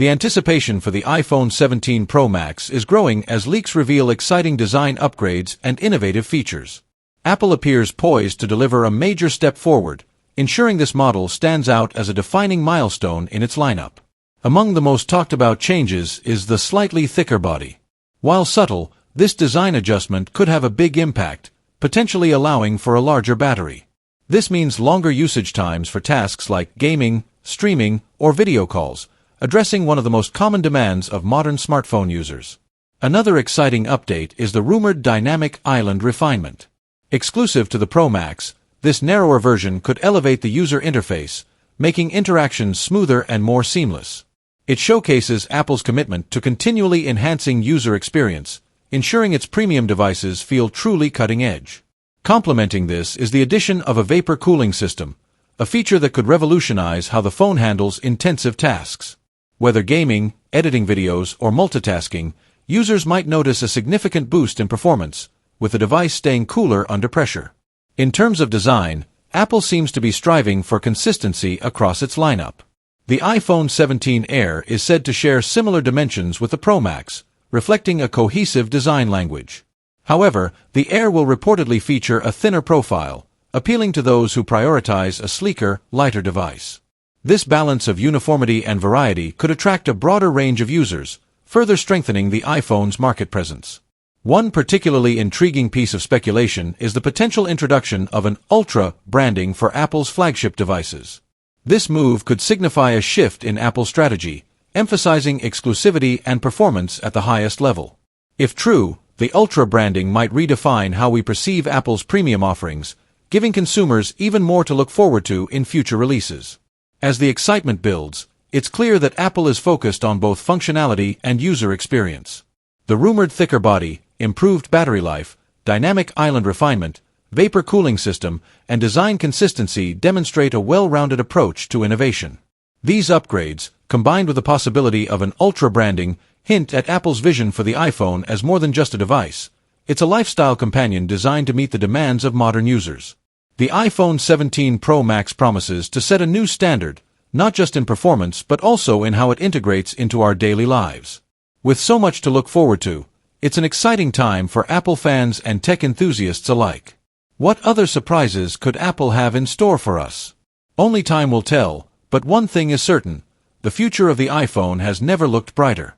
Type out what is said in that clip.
The anticipation for the iPhone 17 Pro Max is growing as leaks reveal exciting design upgrades and innovative features. Apple appears poised to deliver a major step forward, ensuring this model stands out as a defining milestone in its lineup. Among the most talked about changes is the slightly thicker body. While subtle, this design adjustment could have a big impact, potentially allowing for a larger battery. This means longer usage times for tasks like gaming, streaming, or video calls, addressing one of the most common demands of modern smartphone users. Another exciting update is the rumored dynamic island refinement. Exclusive to the Pro Max, this narrower version could elevate the user interface, making interactions smoother and more seamless. It showcases Apple's commitment to continually enhancing user experience, ensuring its premium devices feel truly cutting-edge. Complementing this is the addition of a vapor cooling system, a feature that could revolutionize how the phone handles intensive tasks. Whether gaming, editing videos, or multitasking, users might notice a significant boost in performance, with the device staying cooler under pressure. In terms of design, Apple seems to be striving for consistency across its lineup. The iPhone 17 Air is said to share similar dimensions with the Pro Max, reflecting a cohesive design language. However, the Air will reportedly feature a thinner profile, appealing to those who prioritize a sleeker, lighter device. This balance of uniformity and variety could attract a broader range of users, further strengthening the iPhone's market presence. One particularly intriguing piece of speculation is the potential introduction of an Ultra branding for Apple's flagship devices. This move could signify a shift in Apple's strategy, emphasizing exclusivity and performance at the highest level. If true, the Ultra branding might redefine how we perceive Apple's premium offerings, giving consumers even more to look forward to in future releases. As the excitement builds, it's clear that Apple is focused on both functionality and user experience. The rumored thicker body, improved battery life, dynamic island refinement, vapor cooling system, and design consistency demonstrate a well-rounded approach to innovation. These upgrades, combined with the possibility of an Ultra branding, hint at Apple's vision for the iPhone as more than just a device. It's a lifestyle companion designed to meet the demands of modern users. The iPhone 17 Pro Max promises to set a new standard, not just in performance but also in how it integrates into our daily lives. With so much to look forward to, it's an exciting time for Apple fans and tech enthusiasts alike. What other surprises could Apple have in store for us? Only time will tell, but one thing is certain: the future of the iPhone has never looked brighter.